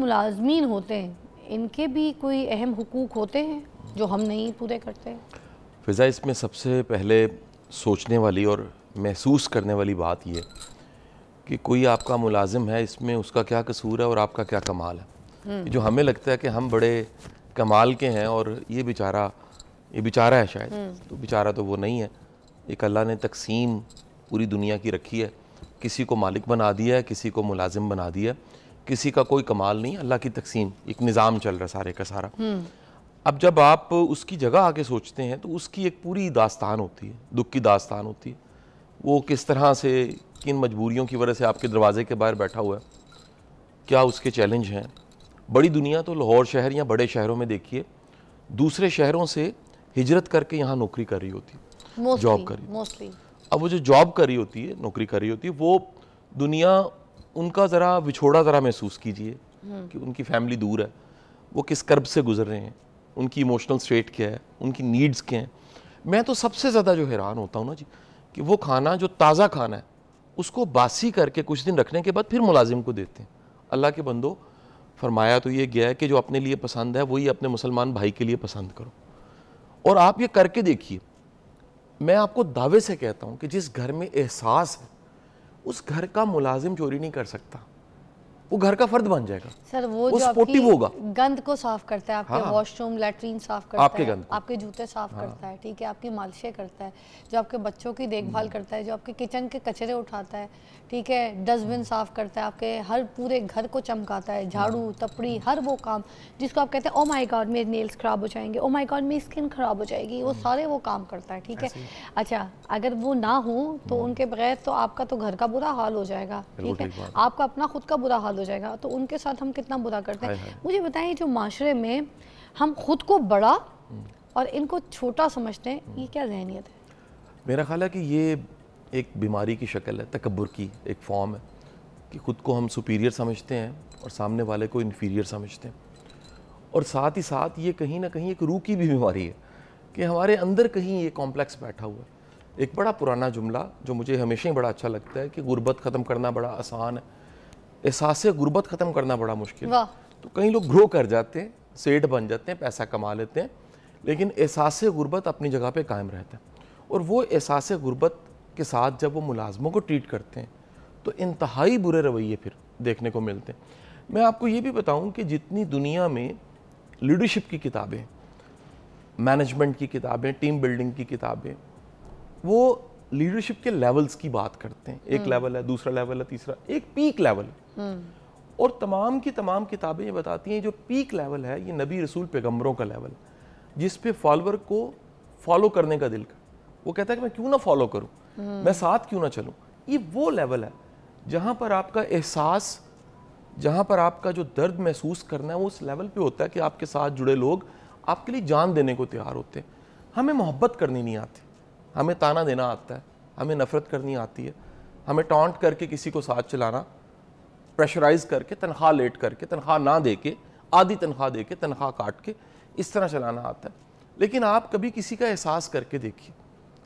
ملازمین ہوتے ہیں ان کے بھی کوئی اہم حقوق ہوتے ہیں جو ہم نہیں پورے کرتے؟ فضا، اس میں سب سے پہلے سوچنے والی اور محسوس کرنے والی بات یہ کہ کوئی آپ کا ملازم ہے، اس میں اس کا کیا قصور ہے اور آپ کا کیا کمال ہے. جو ہمیں لگتا ہے کہ ہم بڑے کمال کے ہیں اور یہ بیچارہ ہے شاید، تو بیچارہ تو وہ نہیں ہے. ایک اللہ نے تقسیم پوری دنیا کی رکھی ہے، کسی کو مالک بنا دیا ہے، کسی کو ملازم بنا دیا ہے، کسی کا کوئی کمال نہیں. اللہ کی تقسیم، ایک نظام چل رہا ہے سارے کا سارا. اب جب آپ اس کی جگہ آگے سوچتے ہیں تو اس کی ایک پوری داستان ہوتی ہے، دکھ کی داستان ہوتی ہے. وہ کس طرح سے، کن مجبوریوں کی وجہ سے آپ کے دروازے کے باہر بیٹھا ہوا ہے، کیا اس کے چیلنج ہیں. بڑی دنیا تو لاہور شہر یا بڑے شہروں میں دیکھیے، دوسرے شہروں سے ہجرت کر کے یہاں نوکری کر رہی ہوتی ہے، جاب کر رہی ہے. اب وہ جو جاب کر رہی ہوتی ہے، نوکری کر رہی ہوتی ہے، وہ دنیا ان کا ذرا وچھوڑا ذرا محسوس کیجئے کہ ان کی فیملی دور ہے، وہ کس کرب سے گزر رہے ہیں، ان کی ایموشنل سٹیٹ کیا ہے، ان کی نیڈز کیا ہیں. میں تو سب سے زیادہ جو حیران ہوتا ہوں نا جی، کہ وہ کھانا جو تازہ کھانا ہے اس کو باسی کر کے کچھ دن رکھنے کے بعد پھر ملازم کو دیتے ہیں. اللہ کے بندو، فرمایا تو یہ گیا ہے کہ جو اپنے لیے پسند ہے وہی اپنے مسلمان بھائی کے لیے پسند کرو. اور آپ یہ کر کے دیکھیے، میں آپ کو دعوے سے کہتا ہوں کہ جس گھر میں احساس ہے اس گھر کا ملازم چوری نہیں کر سکتا، وہ گھر کا فرد بن جائے گا. سر وہ جو آپ کی گند کو صاف کرتا ہے، آپ کے واش روم لیٹرین صاف کرتا ہے، آپ کے جوتے صاف کرتا ہے، ٹھیک ہے، آپ کی مالشیں کرتا ہے، جو آپ کے بچوں کی دیکھ بھال کرتا ہے، جو آپ کے کچن کے کچرے اٹھاتا ہے، ٹھیک ہے، ڈسٹ بن صاف کرتا ہے، آپ کے ہر پورے گھر کو چمکاتا ہے، جھاڑو تپڑی ہر وہ کام جس کو آپ کہتے ہیں او مائی گاڈ میرے نیلز خراب ہو جائیں گے، او مائی گاڈ میری اسکن خراب ہو جائے گی، وہ سارے وہ کام کرتا ہے. ٹھیک ہے، اچھا اگر وہ نہ ہوں تو ان کے بغیر تو آپ کا تو گھر کا برا حال ہو جائے گا، ٹھیک ہے، آپ کا اپنا خود کا برا حال ہو جائے گا. تو ان کے ساتھ ہم کتنا برا کرتے ہیں. مجھے بتائیں، جو معاشرے میں ہم خود کو بڑا اور ان کو چھوٹا سمجھتے ہیں، یہ کیا ذہنیت ہے؟ میرا خیال ہے کہ یہ ایک بیماری کی شکل ہے، تکبر کی ایک فارم ہے کہ خود کو ہم سپیریئر سمجھتے ہیں اور سامنے والے کو انفیریئر سمجھتے ہیں. اور ساتھ ہی ساتھ یہ کہیں نہ کہیں ایک روح کی بھی بیماری ہے کہ ہمارے اندر کہیں یہ کمپلیکس بیٹھا ہوا ہے. ایک بڑا پرانا جملہ جو مجھے ہمیشہ ہی بڑا اچھا لگتا ہے کہ غربت ختم کرنا بڑا آسان ہے، احساس غربت ختم کرنا بڑا مشکل ہے. تو کئی لوگ گرو کر جاتے ہیں، سیٹ بن جاتے ہیں، پیسہ کما لیتے ہیں، لیکن احساس غربت اپنی جگہ پہ قائم رہتا ہے. اور وہ احساس غربت کے ساتھ جب وہ ملازموں کو ٹریٹ کرتے ہیں تو انتہائی برے رویے پھر دیکھنے کو ملتے ہیں. میں آپ کو یہ بھی بتاؤں کہ جتنی دنیا میں لیڈرشپ کی کتابیں، مینجمنٹ کی کتابیں، ٹیم بلڈنگ کی کتابیں، وہ لیڈرشپ کے لیولز کی بات کرتے ہیں. ایک لیول ہے، دوسرا لیول ہے، تیسرا، ایک پیک لیول ہے. اور تمام کی تمام کتابیں یہ بتاتی ہیں جو پیک لیول ہے یہ نبی رسول پیغمبروں کا لیول ہے، جس پہ فالوور کو فالو کرنے کا دل کر، وہ کہتا ہے کہ میں کیوں نہ فالو کروں، میں ساتھ کیوں نہ چلوں. یہ وہ لیول ہے جہاں پر آپ کا احساس، جہاں پر آپ کا جو درد محسوس کرنا ہے وہ اس لیول پہ ہوتا ہے کہ آپ کے ساتھ جڑے لوگ آپ کے لیے جان دینے کو تیار ہوتے ہیں. ہمیں محبت کرنی نہیں آتی، ہمیں تانا دینا آتا ہے، ہمیں نفرت کرنی آتی ہے، ہمیں ٹانٹ کر کے کسی کو ساتھ چلانا، پریشرائز کر کے، تنخواہ لیٹ کر کے، تنخواہ نہ دے کے، آدھی تنخواہ دے کے، تنخواہ کاٹ کے، اس طرح چلانا آتا ہے. لیکن آپ کبھی کسی کا احساس کر کے دیکھیے.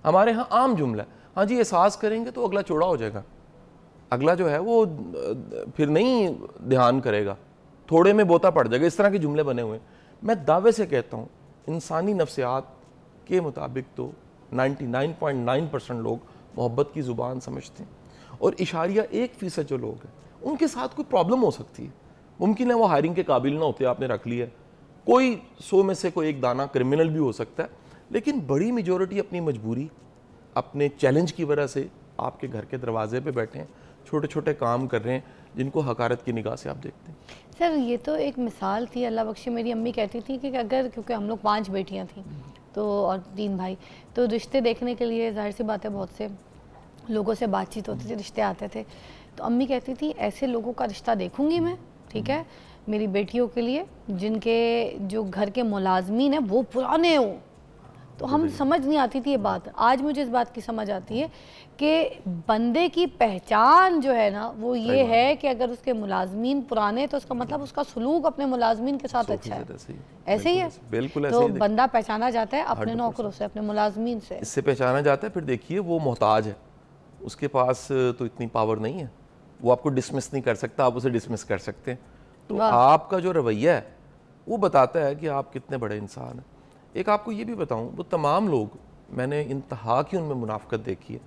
ہمارے ہاں عام جملہ ہے، ہاں جی احساس کریں گے تو اگلا چوڑا ہو جائے گا، اگلا جو ہے وہ پھر نہیں دھیان کرے گا، تھوڑے میں بوتا پڑ جائے گا. اس طرح کے جملے بنے ہوئے ہیں. میں دعوے سے کہتا ہوں انسانی نفسیات کے مطابق تو 99.9% لوگ محبت کی زبان سمجھتے ہیں، اور اشاریہ 1% جو لوگ ہیں ان کے ساتھ کوئی پرابلم ہو سکتی ہے. ممکن ہے وہ ہائرنگ کے قابل نہ ہوتے، آپ نے رکھ لیا، کوئی 100 میں سے کوئی ایک دانہ کرمنل بھی ہو سکتا ہے، لیکن بڑی میجورٹی اپنی مجبوری، اپنے چیلنج کی وجہ سے آپ کے گھر کے دروازے پہ بیٹھے ہیں، چھوٹے چھوٹے کام کر رہے ہیں جن کو حقارت کی نگاہ سے آپ دیکھتے ہیں. سر یہ تو ایک مثال تھی، اللہ بخشے میری امی کہتی تھی کہ اگر، کیونکہ ہم لوگ 5 بیٹیاں تھیں تو اور 3 بھائی، تو رشتے دیکھنے کے لیے ظاہر سی بات ہے بہت سے لوگوں سے بات چیت ہوتی تھی، رشتے آتے تھے. تو امی کہتی تھی ایسے لوگوں کا رشتہ دیکھوں گی میں، ٹھیک ہے، میری بیٹیوں کے لیے جن کے جو گھر کے ملازمین ہیں وہ پرانے ہوں. تو ہم سمجھ نہیں آتی تھی یہ بات. آج مجھے اس بات کی سمجھ آتی ہے کہ بندے کی پہچان جو ہے نا وہ یہ ہے کہ اگر اس کے ملازمین پرانے تو اس کا مطلب اس کا سلوک اپنے ملازمین کے ساتھ اچھا ہے. ایسے ہی ہے تو بندہ پہچانا جاتا ہے اپنے نوکروں سے، اپنے ملازمین سے، اس سے پہچانا جاتا ہے. پھر دیکھیے وہ محتاج ہے، اس کے پاس تو اتنی پاور نہیں ہے، وہ آپ کو ڈسمس نہیں کر سکتا، آپ اسے ڈسمس کر سکتے ہیں. تو آپ کا جو رویہ ہے وہ بتاتا ہے کہ آپ کتنے بڑے انسان ہیں. ایک آپ کو یہ بھی بتاؤں, وہ تمام لوگ, میں نے انتہا کی ان میں منافقت دیکھی ہے,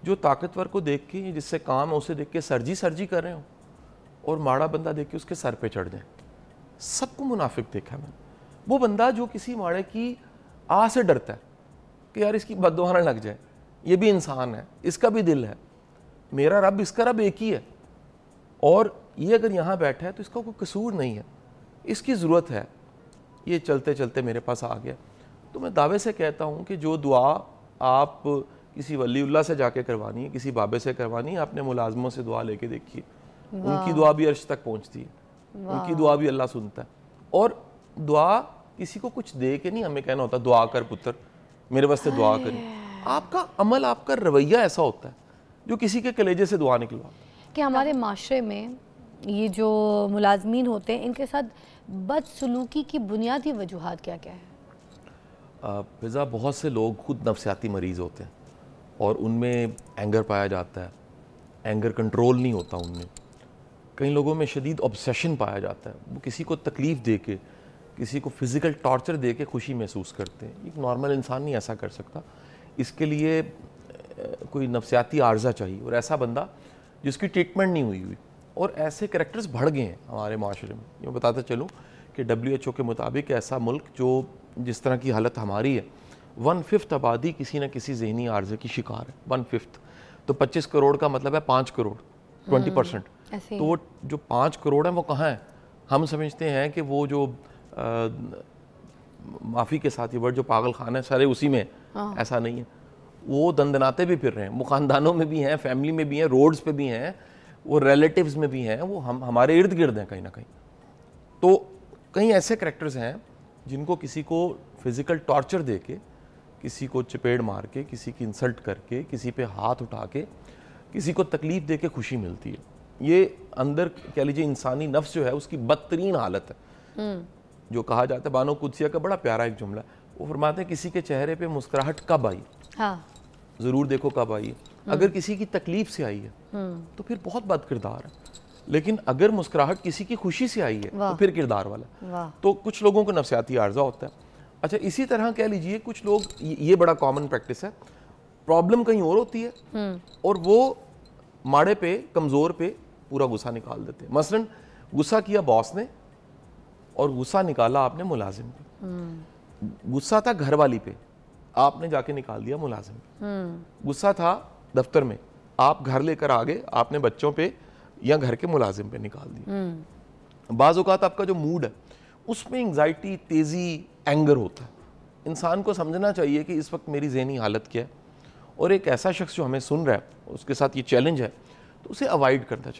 جو طاقتور کو دیکھ کے, جس سے کام ہے اسے دیکھ کے سرجی کر رہے ہوں, اور ماڑا بندہ دیکھ کے اس کے سر پہ چڑھ جائیں. سب کو منافق دیکھا میں نے. وہ بندہ جو کسی ماڑے کی آہ سے ڈرتا ہے کہ یار اس کی بد دعا نہ لگ جائے, یہ بھی انسان ہے, اس کا بھی دل ہے, میرا رب اس کا رب ایک ہی ہے, اور یہ اگر یہاں بیٹھا ہے تو اس کا کوئی قصور نہیں ہے, اس کی ضرورت ہے, یہ چلتے چلتے میرے پاس آ گیا. تو میں دعوے سے کہتا ہوں کہ جو دعا آپ کسی ولی اللہ سے جا کے کروانی ہے, کسی بابے سے کروانی ہے, اپنے ملازموں سے دعا لے کے دیکھیے, ان کی دعا بھی عرش تک پہنچتی ہے, ان کی دعا بھی اللہ سنتا ہے. اور دعا کسی کو کچھ دے کے نہیں ہمیں کہنا ہوتا دعا کر پتر, میرے واسطے دعا کریں. آپ کا عمل, آپ کا رویہ ایسا ہوتا ہے جو کسی کے کلیجے سے دعا نکلوا. کہ ہمارے معاشرے میں یہ جو ملازمین ہوتے ہیں ان کے ساتھ بدسلوکی کی بنیادی وجوہات کیا کیا ہے؟ فضا, بہت سے لوگ خود نفسیاتی مریض ہوتے ہیں اور ان میں اینگر پایا جاتا ہے, اینگر کنٹرول نہیں ہوتا ان میں. کئی لوگوں میں شدید obsession پایا جاتا ہے, وہ کسی کو تکلیف دے کے, کسی کو فزیکل ٹارچر دے کے خوشی محسوس کرتے ہیں. ایک نارمل انسان نہیں ایسا کر سکتا, اس کے لیے کوئی نفسیاتی عارضہ چاہیے, اور ایسا بندہ جس کی ٹریٹمنٹ نہیں ہوئی. اور ایسے کریکٹرز بڑھ گئے ہیں ہمارے معاشرے میں. یہ بتاتا چلوں کہ WHO کے مطابق ایسا ملک جو جس طرح کی حالت ہماری ہے, 1/5 آبادی کسی نہ کسی ذہنی عارضے کی شکار ہے. 1/5 تو 25 کروڑ کا مطلب ہے 5 کروڑ, 20%. تو وہ جو 5 کروڑ ہیں وہ کہاں ہیں؟ ہم سمجھتے ہیں کہ وہ جو معافی کے ساتھ یہ ورڈ جو پاگل خانہ ہے سارے اسی میں, ایسا نہیں ہے. وہ دندناتے بھی پھر رہے ہیں, وہ خاندانوں میں بھی ہیں, فیملی میں بھی ہیں, روڈز پہ بھی ہیں, وہ ریلیٹیوز میں بھی ہیں, وہ ہمارے ارد گرد ہیں کہیں نہ کہیں. تو کئی ایسے کریکٹرز ہیں جن کو کسی کو فزیکل ٹارچر دے کے, کسی کو چپیڑ مار کے, کسی کی انسلٹ کر کے, کسی پہ ہاتھ اٹھا کے, کسی کو تکلیف دے کے خوشی ملتی ہے. یہ اندر کہہ لیجیے انسانی نفس جو ہے اس کی بدترین حالت ہے. جو کہا جاتا ہے, بانو قدسیہ کا بڑا پیارا ایک جملہ, وہ فرماتے ہیں کسی کے چہرے پہ مسکراہٹ کب آئی, ضرور دیکھو کب آئی ہے. اگر کسی کی تکلیف سے آئی ہے تو پھر بہت بد کردار ہے, لیکن اگر مسکراہٹ کسی کی خوشی سے آئی ہے تو پھر کردار والا. تو کچھ لوگوں کو نفسیاتی عارضہ ہوتا ہے. اچھا, اسی طرح کہہ لیجیے کچھ لوگ, یہ بڑا کامن پریکٹس ہے, پرابلم کہیں اور ہوتی ہے اور وہ ماڑے پہ, کمزور پہ پورا غصہ نکال دیتے ہیں. مثلا غصہ کیا باس نے اور غصہ نکالا آپ نے ملازم پہ. غصہ تھا گھر والی پہ, آپ نے جا کے نکال دیا ملازم پہ. غصہ تھا دفتر میں, آپ گھر لے کر آگے آپ نے بچوں پہ یا گھر کے ملازم پہ نکال دیا. بعض اوقات آپ کا جو موڈ ہے اس میں انگزائٹی, تیزی, اینگر ہوتا ہے. انسان کو سمجھنا چاہیے کہ اس وقت میری ذہنی حالت کیا ہے, اور ایک ایسا شخص جو ہمیں سن رہا ہے اس کے ساتھ یہ چیلنج ہے تو اسے اوائڈ کرنا چاہیے.